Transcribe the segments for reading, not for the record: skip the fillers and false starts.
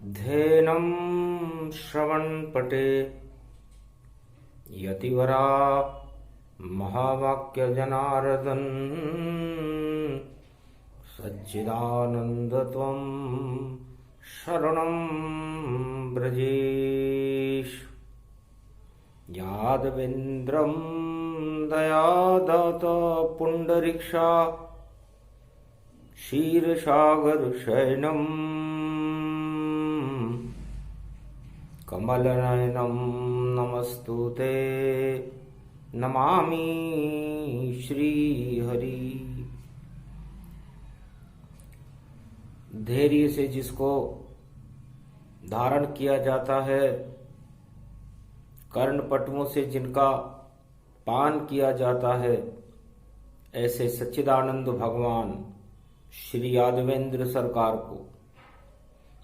धेनं श्रवणपटे यतिवरा महावाक्यजनार्दन सच्चिदानन्दत्वं शरणं ब्रजेश। यादवेन्द्रं दयादात पुण्डरीक्षा क्षीरसागरशयनं कमलनयनं नमस्तुते नमामि श्रीहरि। धैर्य से जिसको धारण किया जाता है, कर्णपटुओं से जिनका पान किया जाता है, ऐसे सच्चिदानंद भगवान श्री यादवेंद्र सरकार को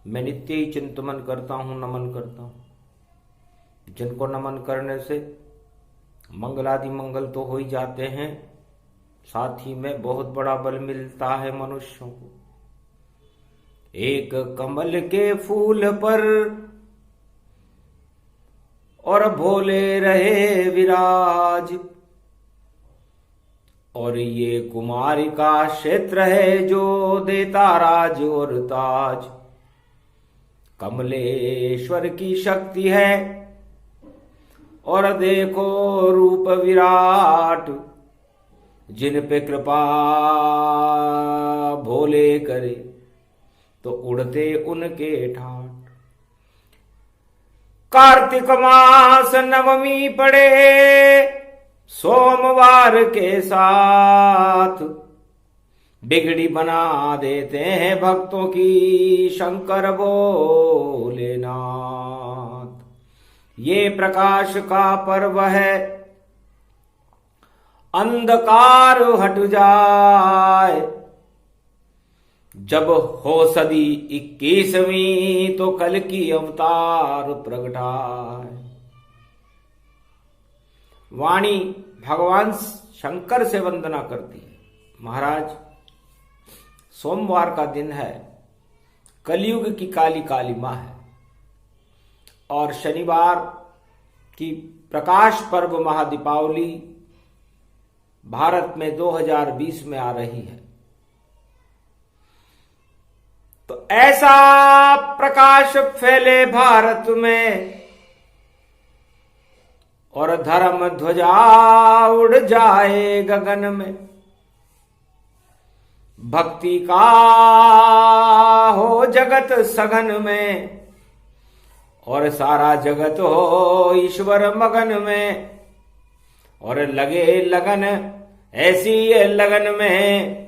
मैं नित्य ही चिंतन करता हूँ, नमन करता हूँ। जिनको नमन करने से मंगलादि मंगल तो हो ही जाते हैं, साथ ही में बहुत बड़ा बल मिलता है मनुष्यों को। एक कमल के फूल पर और भोले रहे विराज, और ये कुमारी का क्षेत्र है जो देता राज और ताज। कमलेश्वर की शक्ति है और देखो रूप विराट, जिन पे कृपा भोले करे तो उड़ते उनके ठाट। कार्तिक मास नवमी पड़े सोमवार के साथ, बिगड़ी बना देते हैं भक्तों की शंकर भोलेनाथ। ये प्रकाश का पर्व है, अंधकार हट जाए। जब हो सदी 21वीं तो कल की अवतार प्रगटाए। वाणी भगवान शंकर से वंदना करती है। महाराज, सोमवार का दिन है, कलयुग की काली काली माँ है, और शनिवार की प्रकाश पर्व महादीपावली भारत में 2020 में आ रही है। तो ऐसा प्रकाश फैले भारत में और धर्म ध्वजा उड़ जाए गगन में। भक्ति का हो जगत सघन में, और सारा जगत हो ईश्वर मगन में। और लगे लगन ऐसी लगन में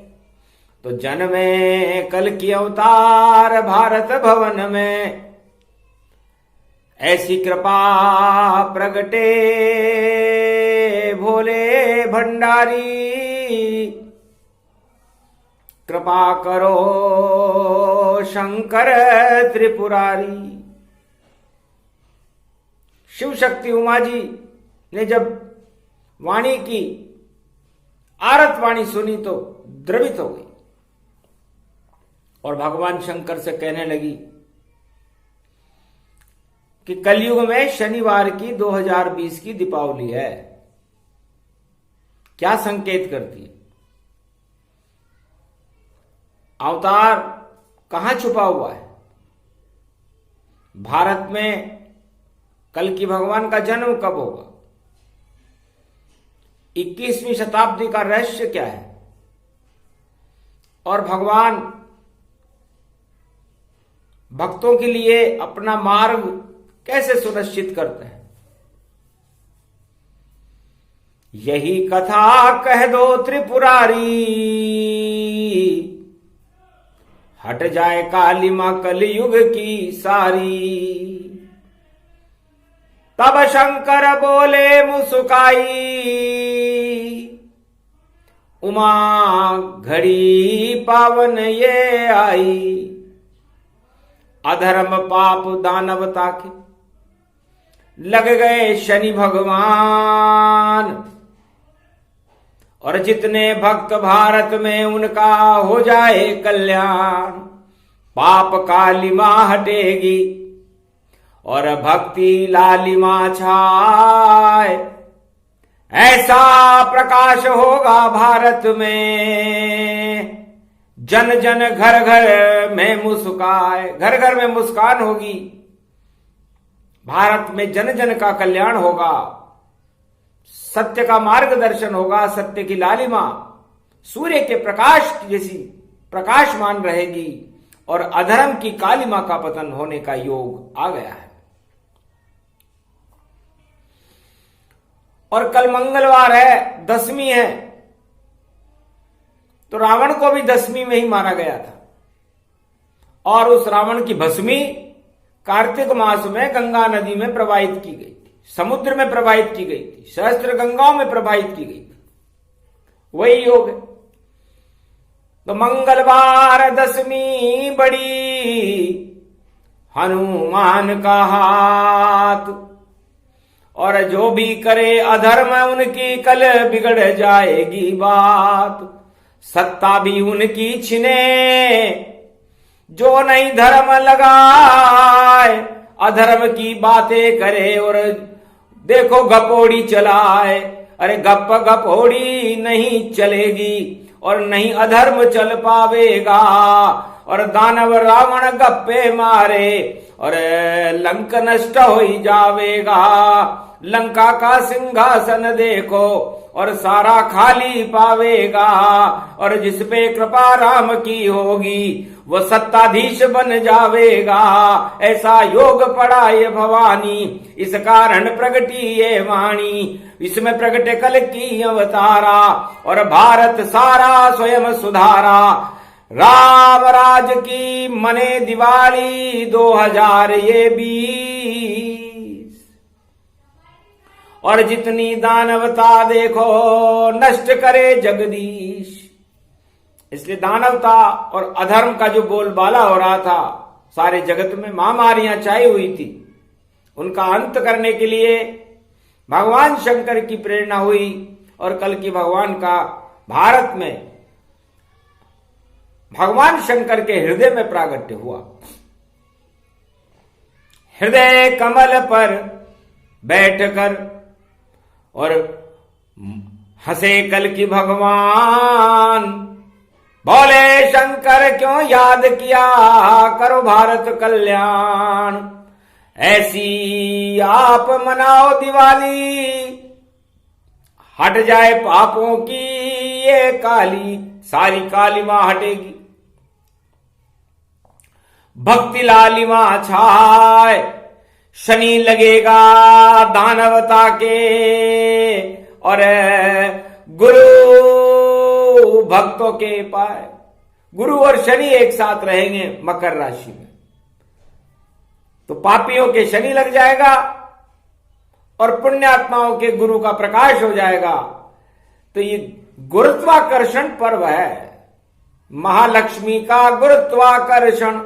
तो जन्मे कल की अवतार भारत भवन में। ऐसी कृपा प्रगटे भोले भंडारी, कृपा करो शंकर त्रिपुरारी। शिव शक्ति उमा जी ने जब वाणी की आरत वाणी सुनी तो द्रवित हो गई, और भगवान शंकर से कहने लगी कि कलयुग में शनिवार की 2020 की दीपावली है। क्या संकेत करती है? अवतार कहां छुपा हुआ है? भारत में कल की भगवान का जन्म कब होगा? 21वीं शताब्दी का रहस्य क्या है? और भगवान भक्तों के लिए अपना मार्ग कैसे सुनिश्चित करते हैं? यही कथा कह दो त्रिपुरारी, हट जाए काली मां कलयुग की सारी। तब शंकर बोले मुस्काई, उमा घड़ी पावन ये आई। अधर्म पाप दानवता के लग गए शनि भगवान, और जितने भक्त भारत में उनका हो जाए कल्याण। पाप कालिमा हटेगी और भक्ति लालिमा छाए। ऐसा प्रकाश होगा भारत में, जन जन घर घर में मुस्काए। घर घर में मुस्कान होगी, भारत में जन जन का कल्याण होगा, सत्य का मार्गदर्शन होगा, सत्य की लालिमा सूर्य के प्रकाश जैसी प्रकाशमान रहेगी और अधर्म की कालिमा का पतन होने का योग आ गया है। और कल मंगलवार है, दशमी है, तो रावण को भी दशमी में ही मारा गया था और उस रावण की भस्मी कार्तिक मास में गंगा नदी में प्रवाहित की गई थी, समुद्र में प्रवाहित की गई थी, सहस्त्र गंगाओं में प्रवाहित की गई थी। वही योग है। तो मंगलवार दशमी बड़ी, हनुमान का हाथ, और जो भी करे अधर्म उनकी कल बिगड़ जाएगी बात। सत्ता भी उनकी छिने, जो नहीं धर्म लगाए, अधर्म की बातें करे और देखो गपोड़ी चलाए। अरे गप गपोड़ी नहीं चलेगी और नहीं अधर्म चल पावेगा। और दानव रावण गप्पे मारे और लंक नष्ट हो ही जावेगा। लंका का सिंहासन देखो और सारा खाली पावेगा। और जिस पे कृपा राम की होगी वो सत्ताधीश बन जावेगा। ऐसा योग पड़ा ये भवानी, इस कारण प्रगटी ये वाणी। इसमें प्रगटे कल की अवतारा और भारत सारा स्वयं सुधारा। राम राज की मने दिवाली 2020। और जितनी दानवता देखो नष्ट करे जगदीश। इसलिए दानवता और अधर्म का जो बोलबाला हो रहा था, सारे जगत में महामारियां छाई हुई थी, उनका अंत करने के लिए भगवान शंकर की प्रेरणा हुई। और कल की भगवान का भारत में भगवान शंकर के हृदय में प्रागट्य हुआ। हृदय कमल पर बैठकर और हंसे कल की भगवान। बोले शंकर क्यों याद किया करो भारत कल्याण। ऐसी आप मनाओ दिवाली, हट जाए पापों की ये काली, सारी कालिमा हटेगी। भक्ति लालिमा छाए, शनि लगेगा दानवता के और गुरु भक्तों के पाए। गुरु और शनि एक साथ रहेंगे मकर राशि में, तो पापियों के शनि लग जाएगा और पुण्यात्माओं के गुरु का प्रकाश हो जाएगा। तो ये गुरुत्वाकर्षण पर्व है, महालक्ष्मी का गुरुत्वाकर्षण,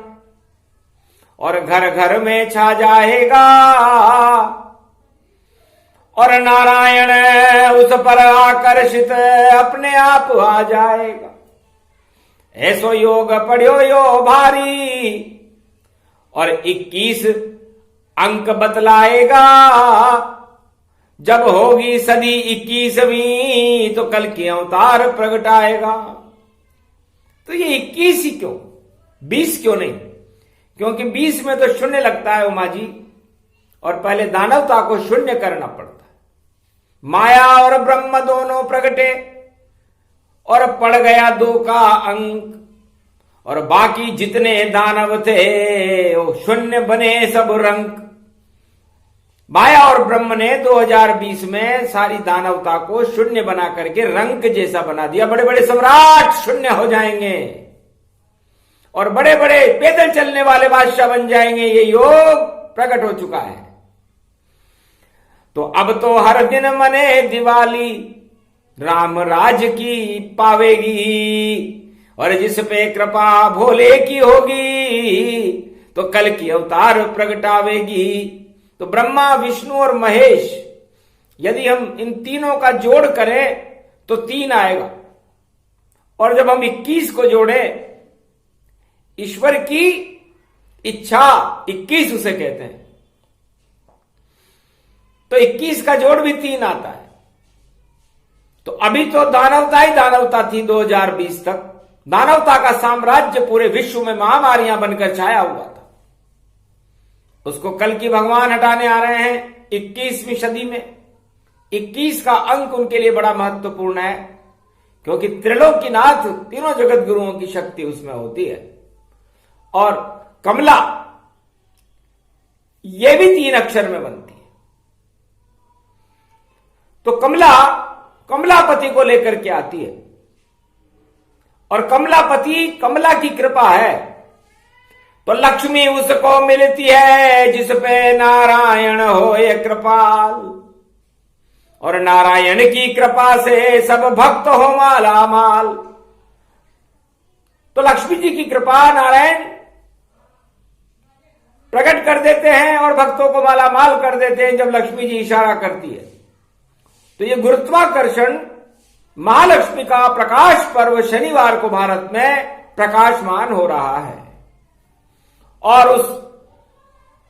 और घर घर में छा जाएगा और नारायण उस पर आकर्षित अपने आप आ जाएगा। ऐसो योग पढ़ो यो भारी और 21 अंक बतलाएगा। जब होगी सदी 21वीं तो कल की अवतार प्रगटाएगा। तो ये 21 ही क्यों, 20 क्यों नहीं? क्योंकि 20 में तो शून्य लगता है उमा जी, और पहले दानवता को शून्य करना पड़ता है। माया और ब्रह्म दोनों प्रगटे और पड़ गया 2 का अंक, और बाकी जितने दानव थे वो शून्य बने सब रंक। माया और ब्रह्म ने 2020 में सारी दानवता को शून्य बना करके रंक जैसा बना दिया। बड़े बड़े सम्राट शून्य हो जाएंगे और बड़े बड़े पैदल चलने वाले बादशाह बन जाएंगे। ये योग प्रकट हो चुका है। तो अब तो हर दिन मने दिवाली, राम राज की पावेगी। और जिस पे कृपा भोले की होगी तो कल की अवतार प्रगटावेगी। तो ब्रह्मा, विष्णु और महेश, यदि हम इन तीनों का जोड़ करें तो 3 आएगा। और जब हम 21 को जोड़े, ईश्वर की इच्छा 21 उसे कहते हैं। तो 21 का जोड़ भी 3 आता है। तो अभी तो दानवता ही दानवता थी 2020 तक। दानवता का साम्राज्य पूरे विश्व में महामारियां बनकर छाया हुआ था। उसको कल की भगवान हटाने आ रहे हैं 21वीं सदी में। 21 का अंक उनके लिए बड़ा महत्वपूर्ण है, क्योंकि त्रिलोकीनाथ, तीनों जगत गुरुओं की शक्ति उसमें होती है। और कमला, ये भी 3 अक्षर में बनती है। तो कमला कमलापति को लेकर के आती है, और कमलापति, कमला की कृपा है तो लक्ष्मी उसको मिलती है जिस पे नारायण होए कृपाल। और नारायण की कृपा से सब भक्त हो माला माल। तो लक्ष्मी जी की कृपा नारायण प्रकट कर देते हैं और भक्तों को माला माल कर देते हैं जब लक्ष्मी जी इशारा करती है। तो ये गुरुत्वाकर्षण महालक्ष्मी का प्रकाश पर्व शनिवार को भारत में प्रकाशमान हो रहा है, और उस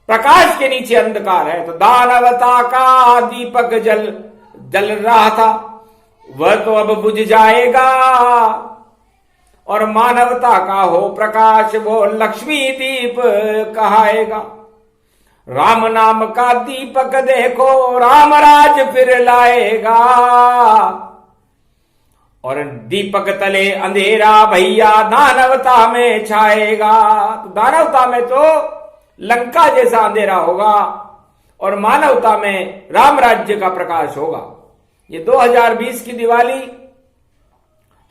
प्रकाश के नीचे अंधकार है। तो दानवता का दीपक जल रहा था, वह तो अब बुझ जाएगा, और मानवता का हो प्रकाश वो लक्ष्मी दीप कहाएगा। राम नाम का दीपक देखो राम राज फिर लाएगा, और दीपक तले अंधेरा भैया दानवता में छाएगा। तो दानवता में तो लंका जैसा अंधेरा होगा, और मानवता में राम राज्य का प्रकाश होगा। ये 2020 की दिवाली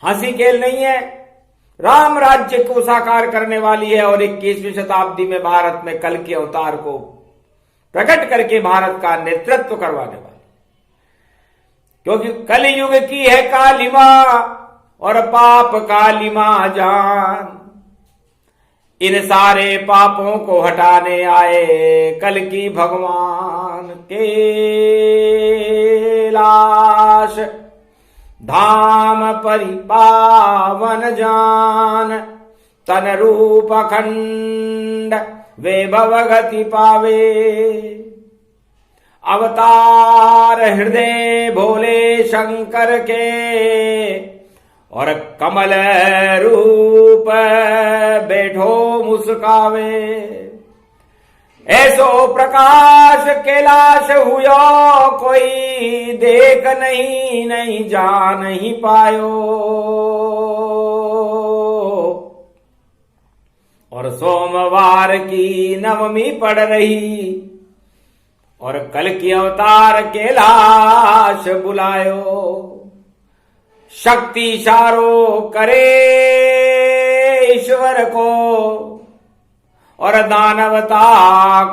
हंसी खेल नहीं है, राम राज्य को साकार करने वाली है, और 21वीं शताब्दी में भारत में कल के अवतार को प्रकट करके भारत का नेतृत्व करवाने वाली। क्योंकि कलयुग की है कालिमा और पाप कालिमा जान, इन सारे पापों को हटाने आए कल की भगवान। कैलाश धाम परिपावन जान, तन रूप अखंड वे भवगति पावे। अवतार हृदय भोले शंकर के, और कमल रूप बैठो मुस्कावे। ऐसो प्रकाश कैलाश हुयो कोई देख नहीं जान ही पायो। और सोमवार की नवमी पड़ रही, और कल की अवतार कैलाश बुलायो। शक्ति इशारो करे ईश्वर को, और दानवता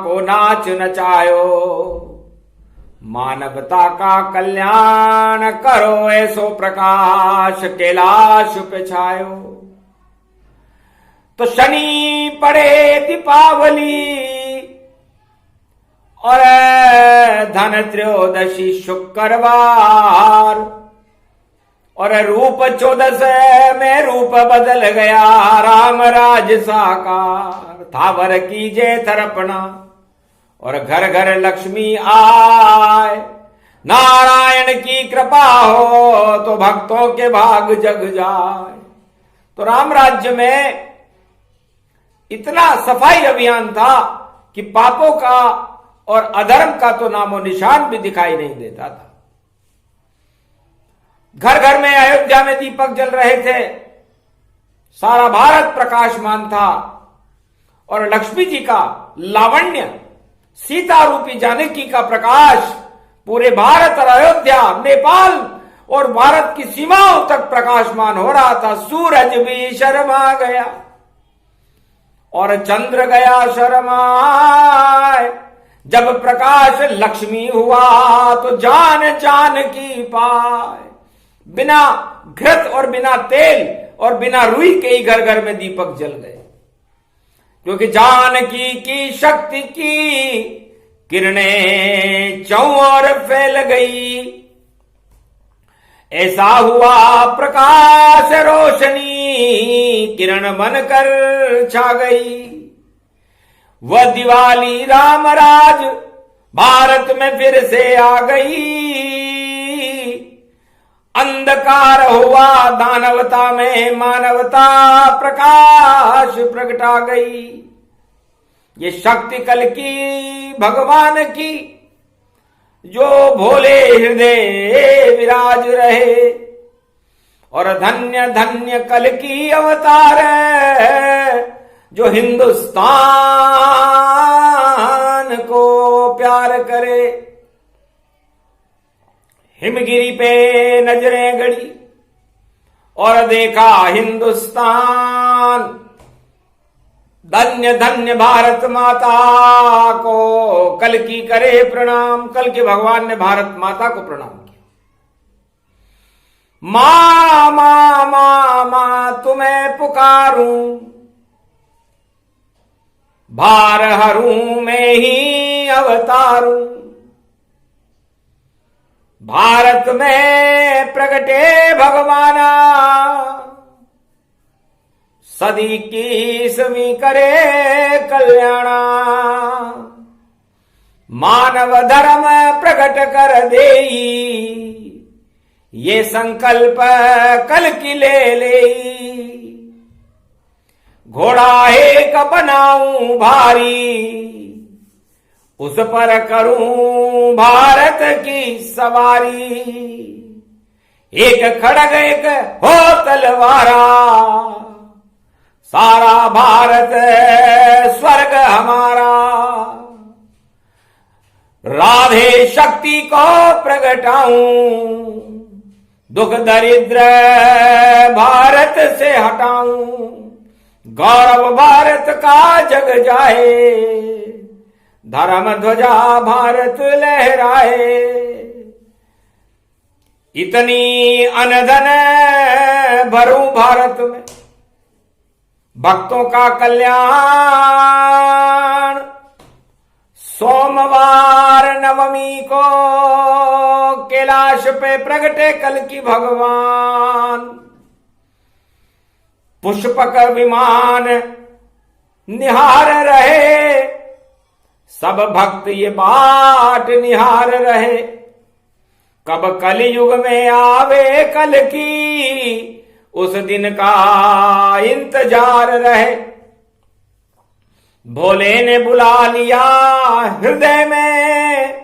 को नाच नचायो। मानवता का कल्याण करो ऐसो प्रकाश कैलाश पे छायो। तो शनि पड़े दीपावली, और धन त्रयोदशी शुक्रवार, और रूप 14 में रूप बदल गया राम राज साकार। थावर कीजे तर्पणा और घर घर लक्ष्मी आए, नारायण की कृपा हो तो भक्तों के भाग जग जाए। तो राम राज्य में इतना सफाई अभियान था कि पापों का और अधर्म का तो नामो निशान भी दिखाई नहीं देता था। घर घर में अयोध्या में दीपक जल रहे थे, सारा भारत प्रकाशमान था, और लक्ष्मी जी का लावण्य, सीता रूपी जानकी का प्रकाश पूरे भारत और अयोध्या, नेपाल और भारत की सीमाओं तक प्रकाशमान हो रहा था। सूरज भी शर्मा गया और चंद्र गया शर्माए, जब प्रकाश लक्ष्मी हुआ तो जान जान की पाए। बिना घृत और बिना तेल और बिना रुई के ही घर घर में दीपक जल गए, क्योंकि जानकी की शक्ति की किरणें चौओर फैल गई। ऐसा हुआ प्रकाश रोशनी किरण बनकर छा गई। वह दिवाली रामराज भारत में फिर से आ गई। अंधकार हुआ दानवता में मानवता प्रकाश प्रगटा गई। ये शक्ति कल की भगवान की जो भोले हृदय विराज रहे। और धन्य धन्य कल की अवतार जो हिंदुस्तान को प्यार करे। हिमगिरी पे नजरें गड़ी और देखा हिंदुस्तान। धन्य धन्य भारत माता को कल की करे प्रणाम। कल के भगवान ने भारत माता को प्रणाम किया। मां मां मां मां तुम्हें पुकारूं, भार हरूं मैं ही अवतारूं। भारत में प्रगटे भगवाना, सदी की समी करे कल्याणा। मानव धर्म प्रकट कर देई, ये संकल्प कल की ले। घोड़ा एक बनाऊं भारी, उस पर करूं भारत की सवारी। एक खड़ग एक हो तलवारा, सारा भारत स्वर्ग हमारा। राधे शक्ति को प्रगटाऊं, दुख दरिद्र भारत से हटाऊं। गौरव भारत का जग जाए, धर्म ध्वजा भारत लहराए। इतनी अनधन भरूं भारत में, भक्तों का कल्याण। सोमवार नवमी को कैलाश पे प्रगटे कल की भगवान। पुष्पक विमान निहार रहे, सब भक्त ये बाट निहार रहे। कब कलयुग में आवे कल की, उस दिन का इंतजार रहे। भोले ने बुला लिया हृदय में,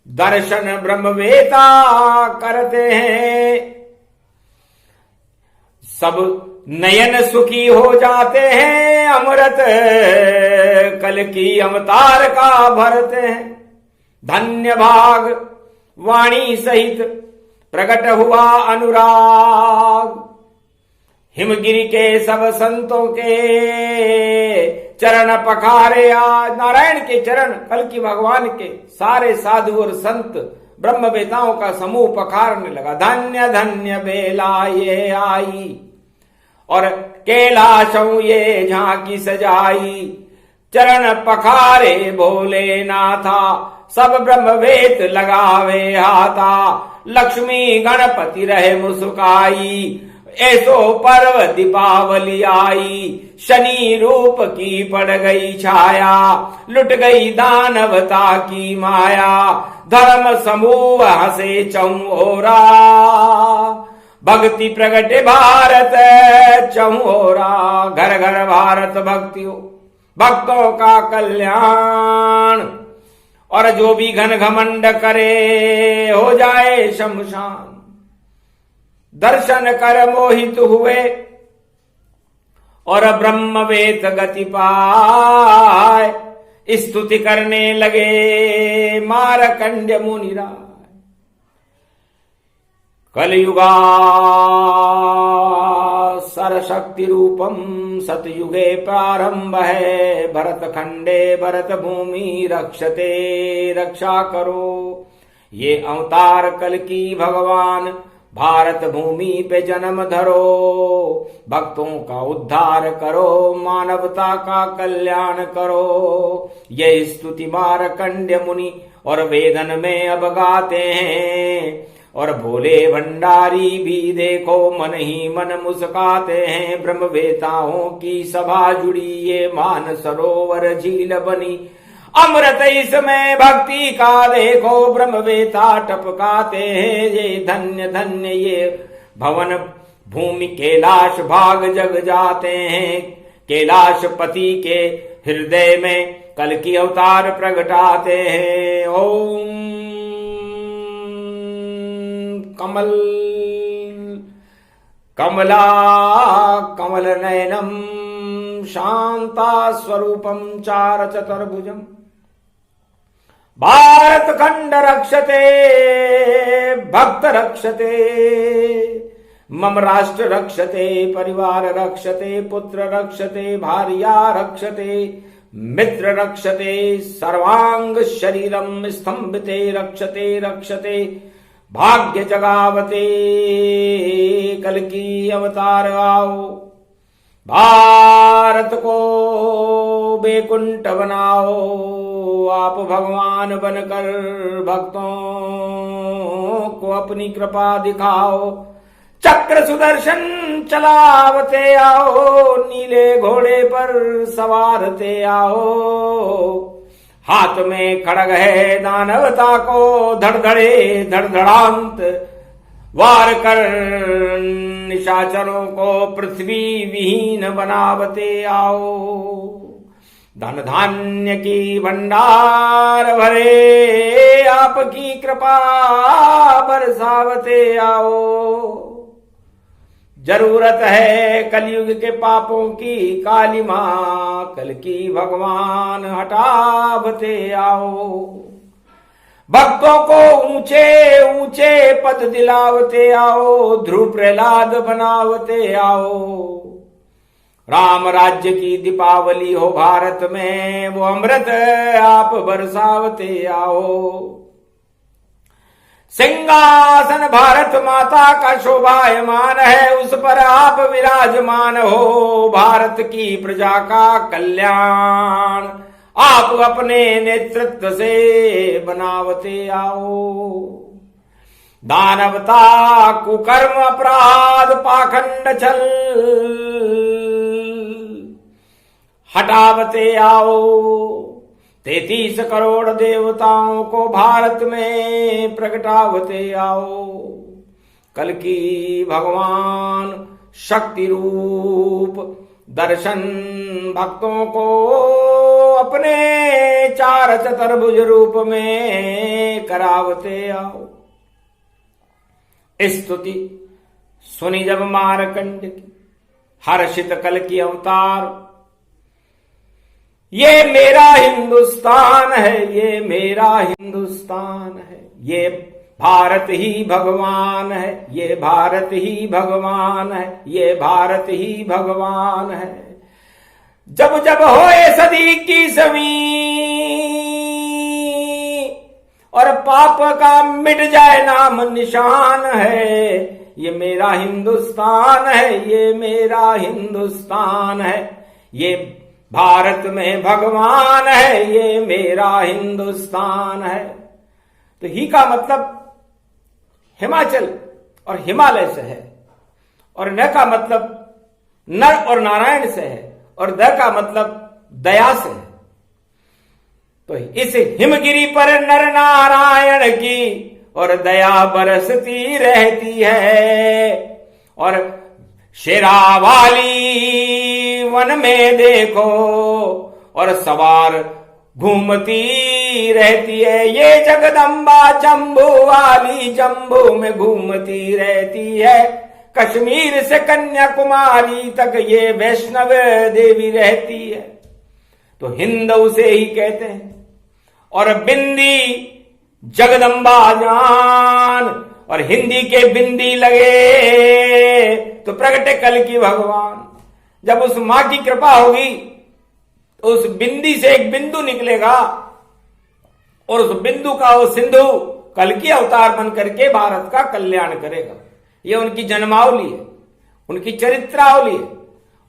दर्शन ब्रह्मवेता करते हैं। सब नयन सुखी हो जाते हैं, अमृत कल की अवतार का भरते हैं। धन्य भाग वाणी सहित प्रकट हुआ अनुराग। हिमगिरी के सब संतों के चरण पखारे आज। नारायण के चरण कल की भगवान के सारे साधु और संत ब्रह्मवेताओं का समूह पखारने लगा। धन्य धन्य बेला ये आई, और कैलाशों ये झांकी सजाई। चरण पखारे भोलेनाथा, सब ब्रह्मवेद लगावे हाथा। लक्ष्मी गणपति रहे मुस्काई, ऐसो पर्व दीपावली आई। शनि रूप की पड़ गई छाया, लुट गई दानवता की माया। धर्म समूह हंसे चौरा, भक्ति प्रगटे भारत चौरा। घर घर भारत भक्तियों, भक्तों का कल्याण। और जो भी घन घमंड करे हो जाए शमशान। दर्शन कर मोहित हुए और ब्रह्मवेद गति पाए। स्तुति करने लगे मारकंड्य मुनिराय। कलयुगा सरशक्ति रूपम, सतयुगे प्रारंभ है। भरत खंडे भरत भूमि रक्षते, रक्षा करो। ये अवतार कल की भगवान, भारत भूमि पे जन्म धरो। भक्तों का उद्धार करो, मानवता का कल्याण करो। ये स्तुति मारकंड्य मुनि और वेदन में अब गाते हैं। और भोले भंडारी भी देखो मन ही मन मुस्काते हैं। ब्रह्मवेताओं की सभा जुड़ी ये मान सरोवर झील बनी। अमृत इसमें भक्ति का देखो ब्रह्मवेता टपकाते हैं। ये धन्य धन्य ये भवन भूमि कैलाश भाग जग जाते हैं। कैलाश पति के हृदय में कल की अवतार प्रगटाते हैं। ओम कमल कमला कमल नयनम शांता स्वरूपम चार चतुर्भुजम भारत खंड रक्षते भक्त रक्षते मम राष्ट्र रक्षते परिवार रक्षते पुत्र रक्षते भार्या रक्षते मित्र रक्षते सर्वांग शरीरम स्तंभते रक्षते रक्षते भाग्य जगावते कल की अवतार आओ। भारत को बेकुंठ बनाओ आप भगवान बनकर भक्तों को अपनी कृपा दिखाओ। चक्र सुदर्शन चलावते आओ नीले घोड़े पर सवारते आओ। हाथ में खड़ग है दानवता को धड़धड़े धड़धड़ांत वार कर निशाचरों को पृथ्वी विहीन बनावते आओ। धन धान्य की भंडार भरे आपकी कृपा बरसावते आओ। जरूरत है कलयुग के पापों की काली मां कल की भगवान हटावते आओ। भक्तों को ऊंचे ऊंचे पद दिलावते आओ। ध्रुव प्रहलाद बनावते आओ। राम राज्य की दीपावली हो भारत में वो अमृत आप बरसावते आओ। सिंहासन भारत माता का शोभायमान है उस पर आप विराजमान हो। भारत की प्रजा का कल्याण आप अपने नेतृत्व से बनावते आओ। दानवता कुकर्म अपराध पाखंड छल हटावते आओ। 33 करोड़ देवताओं को भारत में प्रगटावते आओ। कल की भगवान शक्ति रूप दर्शन भक्तों को अपने चार चतुर्भुज रूप में करावते आओ। स्तुति सुनी जब मारकंड की हर्षित कल की अवतार। ये मेरा हिंदुस्तान है ये मेरा हिंदुस्तान है। ये भारत ही भगवान है ये भारत ही भगवान है ये भारत ही भगवान है। जब जब होए सदी की सवी और पाप का मिट जाए नाम निशान है। ये मेरा हिंदुस्तान है ये मेरा हिंदुस्तान है। ये भारत में भगवान है ये मेरा हिंदुस्तान है। तो ही का मतलब हिमाचल और हिमालय से है और न का मतलब नर और नारायण से है और द का मतलब दया से है। तो इस हिमगिरी पर नर नारायण की और दया बरसती रहती है। और शेरावाली वन में देखो और सवार घूमती रहती है। ये जगदम्बा जम्बू वाली जम्बू में घूमती रहती है। कश्मीर से कन्याकुमारी तक ये वैष्णव देवी रहती है। तो हिंद उसे ही कहते हैं। और बिंदी जगदम्बा जान और हिंदी के बिंदी लगे तो प्रगटे कल की भगवान। जब उस मां की कृपा होगी तो उस बिंदी से एक बिंदु निकलेगा और उस बिंदु का वो सिंधु कल की अवतार बन करके भारत का कल्याण करेगा। ये उनकी जन्मावली है उनकी चरित्रावली है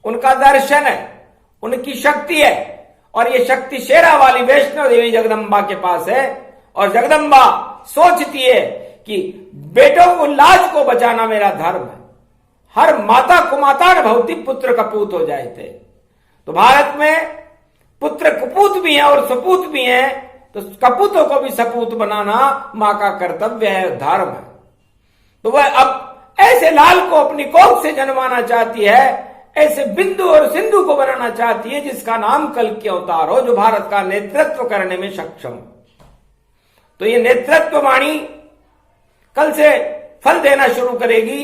उनका दर्शन है उनकी शक्ति है। और ये शक्ति शेरा वाली वैष्णो देवी जगदम्बा के पास है। और जगदम्बा सोचती है कि बेटों को लाज को बचाना मेरा धर्म है। हर माता कुमाता भवती पुत्र कपूत हो जाए थे। तो भारत में पुत्र कुपूत भी है और सपूत भी है, तो कपूतों को भी सपूत बनाना मां का कर्तव्य है, धर्म है। तो वह अब ऐसे लाल को अपनी कोख से जन्माना चाहती है, ऐसे बिंदु और सिंधु को बनाना चाहती है जिसका नाम कल्कि अवतार हो, जो भारत का नेतृत्व करने में सक्षम हो। तो ये नेतृत्व वाणी कल से फल देना शुरू करेगी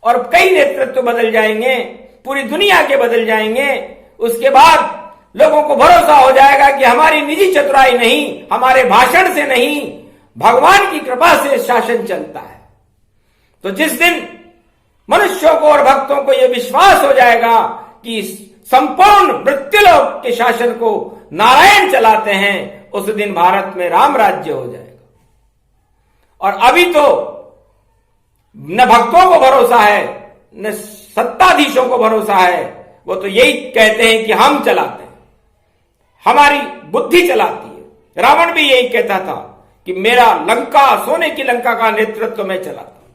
और कई नेतृत्व बदल जाएंगे, पूरी दुनिया के बदल जाएंगे। उसके बाद लोगों को भरोसा हो जाएगा कि हमारी निजी चतुराई नहीं, हमारे भाषण से नहीं, भगवान की कृपा से शासन चलता है। तो जिस दिन मनुष्यों को और भक्तों को यह विश्वास हो जाएगा कि संपूर्ण मृत्युलोक के शासन को नारायण चलाते हैं, उस दिन भारत में राम राज्य हो जाएगा। और अभी तो न भक्तों को भरोसा है न सत्ताधीशों को भरोसा है, वो तो यही कहते हैं कि हम चलाते हैं, हमारी बुद्धि चलाती है। रावण भी यही कहता था कि मेरा लंका, सोने की लंका का नेतृत्व मैं चलाता हूं,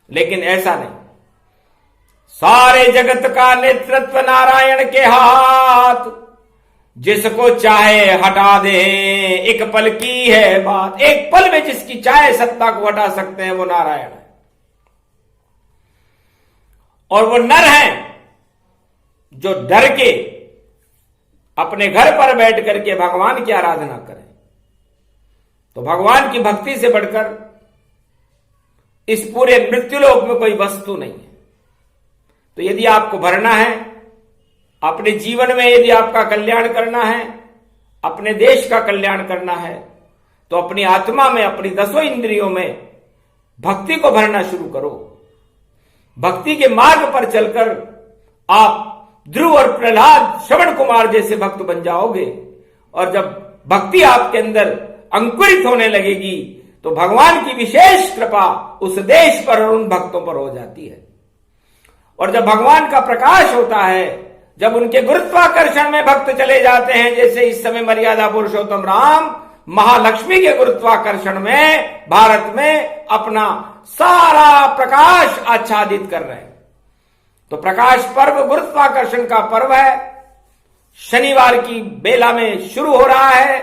लेकिन ऐसा नहीं। सारे जगत का नेतृत्व नारायण के हाथ, जिसको चाहे हटा दे, एक पल की है बात। एक पल में जिसकी चाहे सत्ता को हटा सकते हैं वो नारायण है। और वो नर हैं जो डर के अपने घर पर बैठ करके भगवान की आराधना करें। तो भगवान की भक्ति से बढ़कर इस पूरे मृत्युलोक में कोई वस्तु नहीं है। तो यदि आपको भरना है अपने जीवन में, यदि आपका कल्याण करना है, अपने देश का कल्याण करना है, तो अपनी आत्मा में, अपनी 10 इंद्रियों में भक्ति को भरना शुरू करो। भक्ति के मार्ग पर चलकर आप ध्रुव और प्रहलाद, श्रवण कुमार जैसे भक्त बन जाओगे। और जब भक्ति आपके अंदर अंकुरित होने लगेगी तो भगवान की विशेष कृपा उस देश पर और उन भक्तों पर हो जाती है। और जब भगवान का प्रकाश होता है, जब उनके गुरुत्वाकर्षण में भक्त चले जाते हैं, जैसे इस समय मर्यादा पुरुषोत्तम राम महालक्ष्मी के गुरुत्वाकर्षण में भारत में अपना सारा प्रकाश आच्छादित कर रहे हैं। तो प्रकाश पर्व गुरुत्वाकर्षण का पर्व है, शनिवार की बेला में शुरू हो रहा है।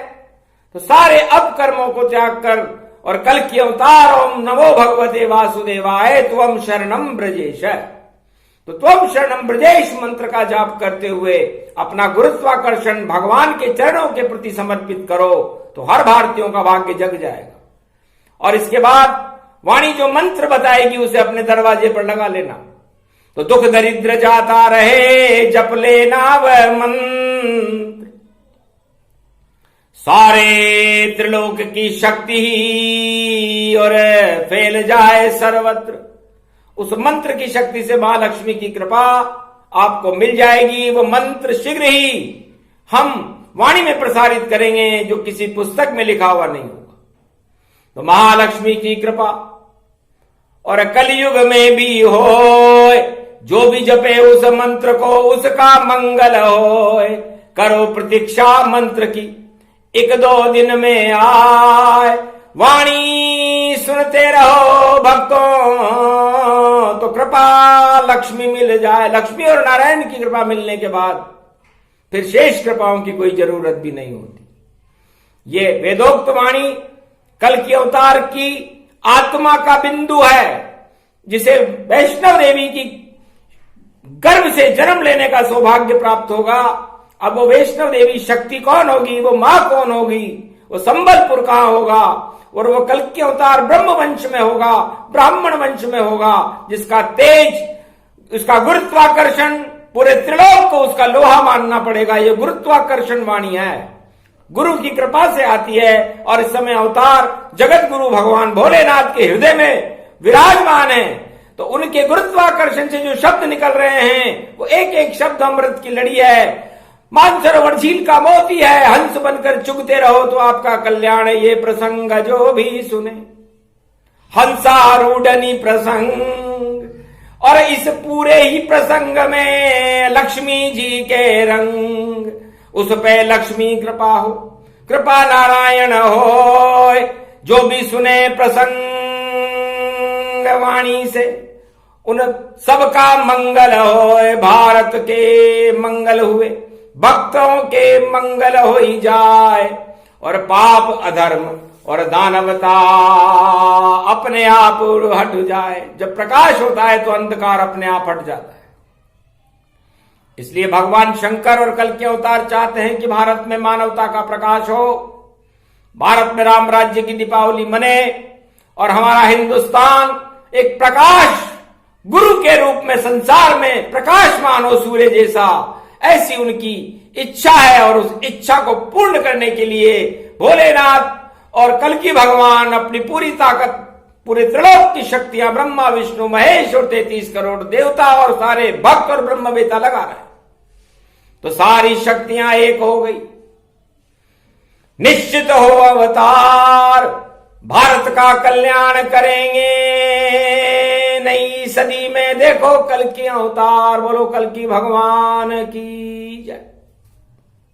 तो सारे अपकर्मों को त्याग कर और कल की अवतार ओम नमो भगवते वासुदेवाय त्वम शरणम ब्रजेश, तो त्वम शरणम ब्रजेश मंत्र का जाप करते हुए अपना गुरुत्वाकर्षण भगवान के चरणों के प्रति समर्पित करो, तो हर भारतीयों का भाग्य जग जाएगा। और इसके बाद वाणी जो मंत्र बताएगी उसे अपने दरवाजे पर लगा लेना, तो दुख दरिद्र जाता रहे, जप लेना वह मंत्र, सारे त्रिलोक की शक्ति ही और फैल जाए सर्वत्र। उस मंत्र की शक्ति से महालक्ष्मी की कृपा आपको मिल जाएगी। वो मंत्र शीघ्र ही हम वाणी में प्रसारित करेंगे, जो किसी पुस्तक में लिखा हुआ नहीं होगा। तो महालक्ष्मी की कृपा और कलयुग में भी हो, जो भी जपे उस मंत्र को उसका मंगल हो। करो प्रतीक्षा मंत्र की, 1-2 दिन में आए, वाणी सुनते रहो भक्तों, तो कृपा लक्ष्मी मिल जाए। लक्ष्मी और नारायण की कृपा मिलने के बाद फिर शेष कृपाओं की कोई जरूरत भी नहीं होती। ये वेदोक्त वाणी कल की अवतार की आत्मा का बिंदु है, जिसे वैष्णव देवी की गर्भ से जन्म लेने का सौभाग्य प्राप्त होगा। अब वो वैष्णव देवी शक्ति कौन होगी, वो मां कौन होगी, वो संबलपुर कहां होगा, और वो कल के अवतार ब्रह्म वंश में होगा, ब्राह्मण वंश में होगा, जिसका तेज, उसका गुरुत्वाकर्षण पूरे त्रिलोक को उसका लोहा मानना पड़ेगा। ये गुरुत्वाकर्षण वाणी है, गुरु की कृपा से आती है। और इस समय अवतार जगत गुरु भगवान भोलेनाथ के हृदय में विराजमान है। तो उनके गुरुत्वाकर्षण से जो शब्द निकल रहे हैं वो एक एक शब्द अमृत की लड़ी है, मानसरोवर झील का मोती है। हंस बनकर चुगते रहो तो आपका कल्याण है। ये प्रसंग जो भी सुने हंसारूढ़नी प्रसंग, और इस पूरे ही प्रसंग में लक्ष्मी जी के रंग, उस पे लक्ष्मी कृपा हो, कृपा नारायण हो। जो भी सुने प्रसंग मंग वाणी से उन सबका मंगल होए, भारत के मंगल हुए, भक्तों के मंगल हो ही जाए, और पाप अधर्म और दानवता अपने आप हट जाए। जब प्रकाश होता है तो अंधकार अपने आप हट जाता है। इसलिए भगवान शंकर और कल के अवतार चाहते हैं कि भारत में मानवता का प्रकाश हो, भारत में राम राज्य की दीपावली मने और हमारा हिंदुस्तान एक प्रकाश गुरु के रूप में संसार में प्रकाशमान हो, सूर्य जैसा। ऐसी उनकी इच्छा है और उस इच्छा को पूर्ण करने के लिए भोलेनाथ और कल्कि भगवान अपनी पूरी ताकत, पूरे त्रिलोक की शक्तियां, ब्रह्मा विष्णु महेश और 33 करोड़ देवता और सारे भक्त और ब्रह्मवेता लगा रहे हैं। तो सारी शक्तियां एक हो गई। निश्चित हो अवतार, भारत का कल्याण करेंगे नई सदी में। देखो कल की अवतार, बोलो कल की भगवान की जय।